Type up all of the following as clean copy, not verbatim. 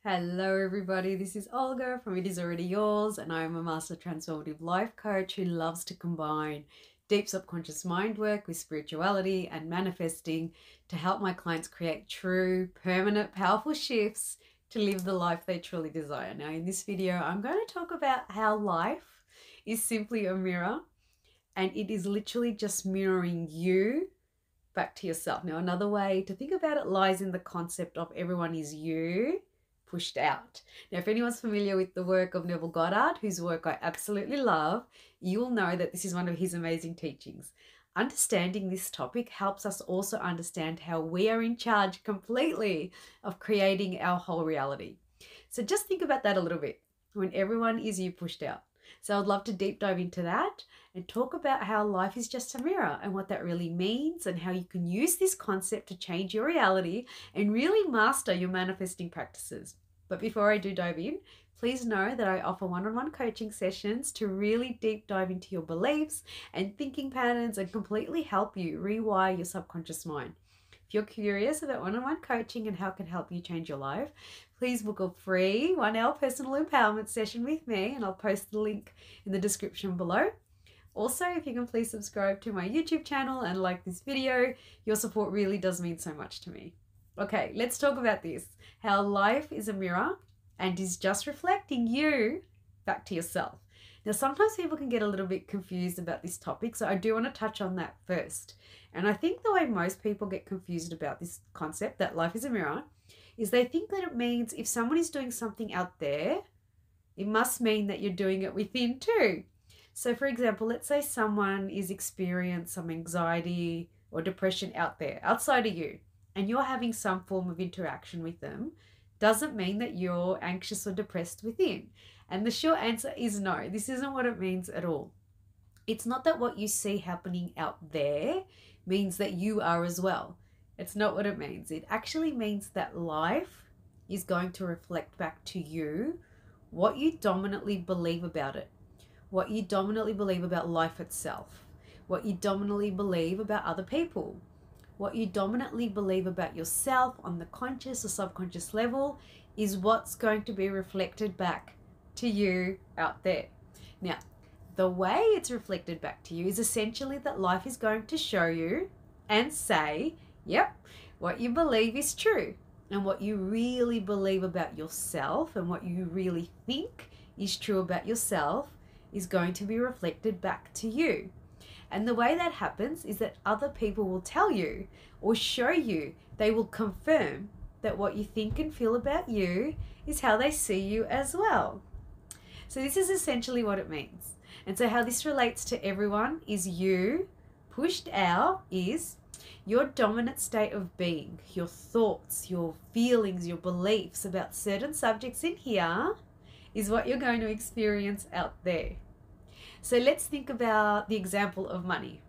Hello everybody, this is Olga from It Is Already Yours, and I am a master transformative life coach who loves to combine deep subconscious mind work with spirituality and manifesting to help my clients create true, permanent, powerful shifts to live the life they truly desire. Now in this video, I'm going to talk about how life is simply a mirror, and it is literally just mirroring you back to yourself. Now another way to think about it lies in the concept of everyone is you pushed out. Now, if anyone's familiar with the work of Neville Goddard, whose work I absolutely love, you will know that this is one of his amazing teachings. Understanding this topic helps us also understand how we are in charge completely of creating our whole reality. So just think about that a little bit when everyone is you pushed out. So I'd love to deep dive into that and talk about how life is just a mirror and what that really means and how you can use this concept to change your reality and really master your manifesting practices. But before I do dive in, please know that I offer one-on-one coaching sessions to really deep dive into your beliefs and thinking patterns and completely help you rewire your subconscious mind. If you're curious about one-on-one coaching and how it can help you change your life, please book a free 1-hour personal empowerment session with me, and I'll post the link in the description below. Also, if you can please subscribe to my YouTube channel and like this video, your support really does mean so much to me. Okay, let's talk about this. How life is a mirror and is just reflecting you back to yourself. Now, sometimes people can get a little bit confused about this topic, so I do want to touch on that first. And I think the way most people get confused about this concept that life is a mirror is they think that it means if someone is doing something out there, it must mean that you're doing it within too. So for example, let's say someone is experiencing some anxiety or depression out there, outside of you, and you're having some form of interaction with them, doesn't mean that you're anxious or depressed within. And the short answer is no, this isn't what it means at all. It's not that what you see happening out there means that you are as well. It's not what it means. It actually means that life is going to reflect back to you what you dominantly believe about it, what you dominantly believe about life itself, what you dominantly believe about other people, what you dominantly believe about yourself on the conscious or subconscious level is what's going to be reflected back to you out there. Now, the way it's reflected back to you is essentially that life is going to show you and say, yep, what you believe is true. And what you really believe about yourself and what you really think is true about yourself is going to be reflected back to you. And the way that happens is that other people will tell you or show you, they will confirm that what you think and feel about you is how they see you as well. So this is essentially what it means. And so how this relates to everyone is you pushed out is your dominant state of being, your thoughts, your feelings, your beliefs about certain subjects in here is what you're going to experience out there. So let's think about the example of money.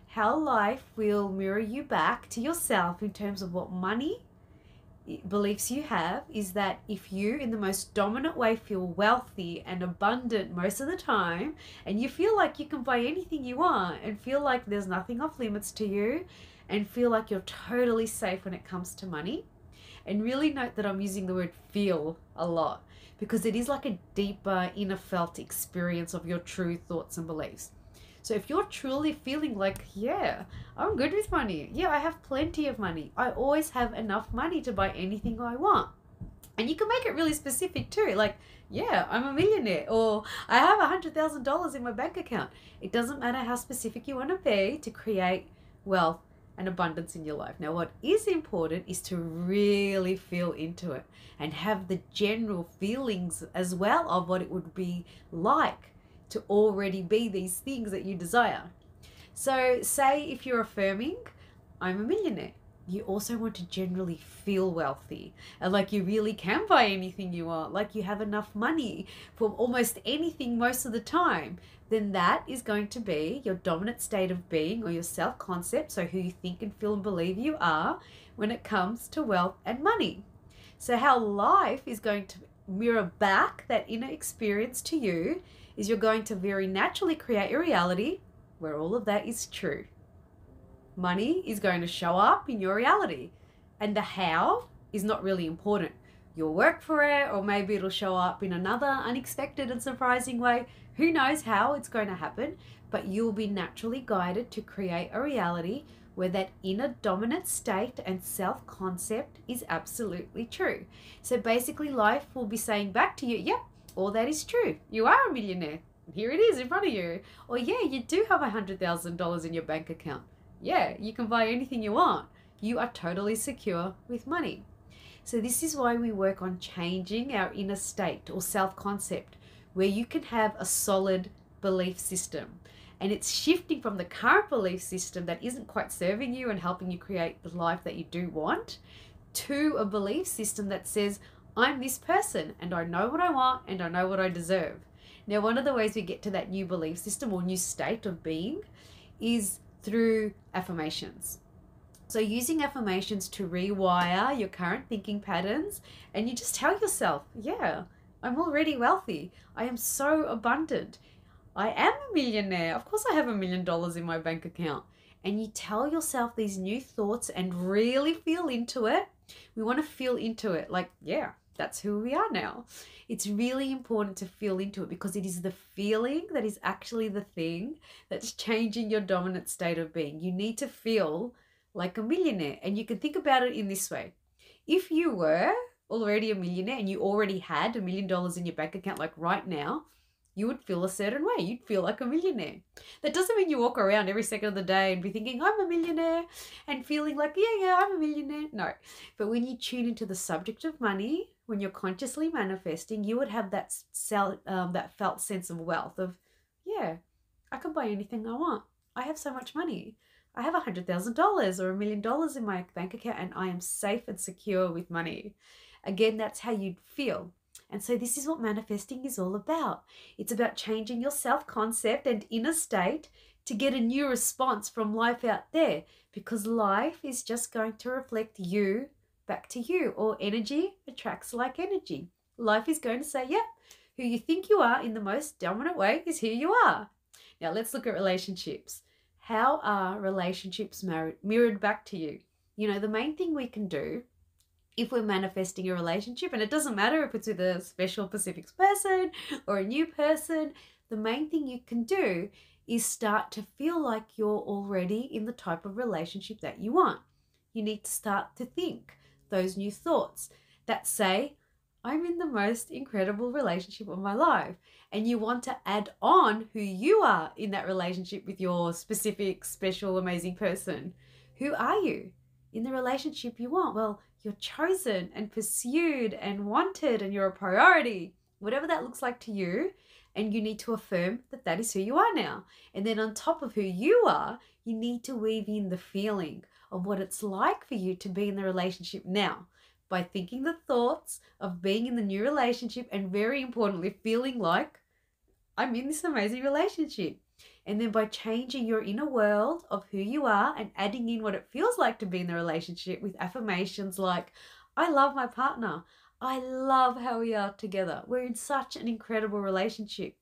How life will mirror you back to yourself in terms of what money beliefs you have is that if you in the most dominant way feel wealthy and abundant most of the time, and you feel like you can buy anything you want and feel like there's nothing off limits to you and feel like you're totally safe when it comes to money. And really note that I'm using the word feel a lot because it is like a deeper inner felt experience of your true thoughts and beliefs. So if you're truly feeling like, yeah, I'm good with money. Yeah, I have plenty of money. I always have enough money to buy anything I want. And you can make it really specific too. Like, yeah, I'm a millionaire, or I have $100,000 in my bank account. It doesn't matter how specific you want to be to create wealth and abundance in your life. Now, what is important is to really feel into it and have the general feelings as well of what it would be like to already be these things that you desire. So say if you're affirming, I'm a millionaire, you also want to generally feel wealthy and like you really can buy anything you want, like you have enough money for almost anything most of the time, then that is going to be your dominant state of being or your self-concept, so who you think and feel and believe you are when it comes to wealth and money. So how life is going to mirror back that inner experience to you is you're going to very naturally create a reality where all of that is true. Money is going to show up in your reality, and the how is not really important. you'll work for it, or maybe it'll show up in another unexpected and surprising way. Who knows how it's going to happen, but you'll be naturally guided to create a reality where that inner dominant state and self-concept is absolutely true. So basically life will be saying back to you, yep, all that is true. You are a millionaire. Here it is in front of you. Or yeah, you do have $100,000 in your bank account. Yeah, you can buy anything you want. You are totally secure with money. So this is why we work on changing our inner state or self-concept, where you can have a solid belief system. And it's shifting from the current belief system that isn't quite serving you and helping you create the life that you do want, to a belief system that says, I'm this person and I know what I want and I know what I deserve. Now, one of the ways we get to that new belief system or new state of being is through affirmations. So using affirmations to rewire your current thinking patterns, and you just tell yourself, yeah, I'm already wealthy. I am so abundant. I am a millionaire. Of course I have $1 million in my bank account. And you tell yourself these new thoughts and really feel into it. We want to feel into it like, yeah, that's who we are now. It's really important to feel into it because it is the feeling that is actually the thing that's changing your dominant state of being. You need to feel like a millionaire. And you can think about it in this way. If you were already a millionaire and you already had $1 million in your bank account, like right now, you would feel a certain way. You'd feel like a millionaire. That doesn't mean you walk around every second of the day and be thinking, I'm a millionaire, and feeling like, yeah, I'm a millionaire. No. But when you tune into the subject of money, when you're consciously manifesting, you would have that felt sense of wealth of, yeah, I can buy anything I want. I have so much money. I have $100,000 or $1 million in my bank account and I am safe and secure with money. Again, that's how you'd feel. And so this is what manifesting is all about. It's about changing your self-concept and inner state to get a new response from life out there, because life is just going to reflect you back to you, or energy attracts like energy. Life is going to say, yep, who you think you are in the most dominant way is who you are. Now let's look at relationships. How are relationships mirrored back to you? You know, the main thing we can do if we're manifesting a relationship, and it doesn't matter if it's with a special Pacific person or a new person, the main thing you can do is start to feel like you're already in the type of relationship that you want. You need to start to think those new thoughts that say, I'm in the most incredible relationship of my life. And you want to add on who you are in that relationship with your specific, special, amazing person. Who are you in the relationship you want? Well, you're chosen and pursued and wanted, and you're a priority, whatever that looks like to you. And you need to affirm that that is who you are now. And then on top of who you are, you need to weave in the feeling of what it's like for you to be in the relationship now, by thinking the thoughts of being in the new relationship, and very importantly, feeling like I'm in this amazing relationship. And then by changing your inner world of who you are and adding in what it feels like to be in the relationship with affirmations like, I love my partner. I love how we are together. We're in such an incredible relationship.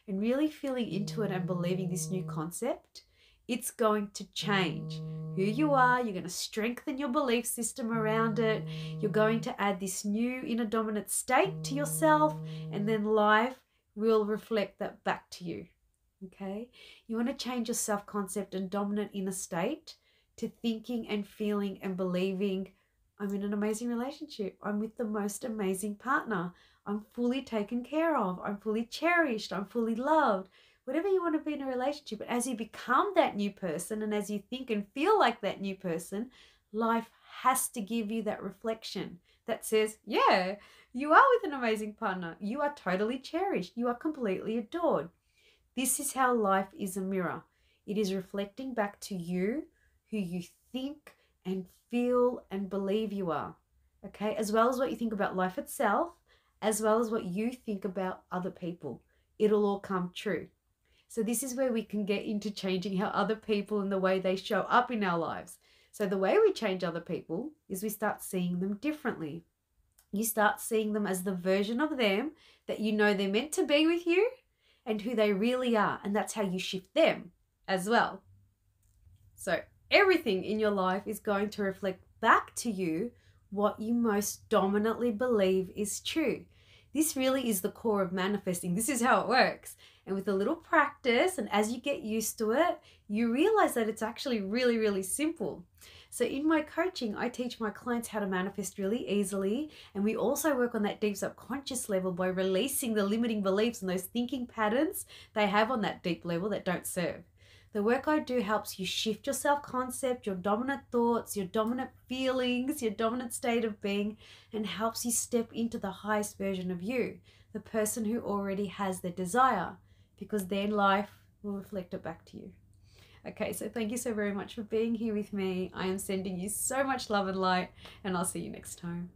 And really feeling into it and believing this new concept, it's going to change who you are. You're going to strengthen your belief system around it. You're going to add this new inner dominant state to yourself, and then life will reflect that back to you. Okay? You want to change your self-concept and dominant inner state to thinking and feeling and believing, I'm in an amazing relationship. I'm with the most amazing partner. I'm fully taken care of. I'm fully cherished. I'm fully loved. Whatever you want to be in a relationship. But as you become that new person, and as you think and feel like that new person, life has to give you that reflection that says, yeah, you are with an amazing partner. You are totally cherished. You are completely adored. This is how life is a mirror. It is reflecting back to you who you think and feel and believe you are. Okay? As well as what you think about life itself, as well as what you think about other people. It'll all come true. So this is where we can get into changing how other people and the way they show up in our lives. So the way we change other people is we start seeing them differently. You start seeing them as the version of them that you know they're meant to be with you and who they really are. And that's how you shift them as well. So everything in your life is going to reflect back to you what you most dominantly believe is true. This really is the core of manifesting. This is how it works. And with a little practice, and as you get used to it, you realize that it's actually really, really simple. So in my coaching, I teach my clients how to manifest really easily. And we also work on that deep subconscious level by releasing the limiting beliefs and those thinking patterns they have on that deep level that don't serve. The work I do helps you shift your self-concept, your dominant thoughts, your dominant feelings, your dominant state of being, and helps you step into the highest version of you, the person who already has the desire, because then life will reflect it back to you. Okay, so thank you so very much for being here with me. I am sending you so much love and light, and I'll see you next time.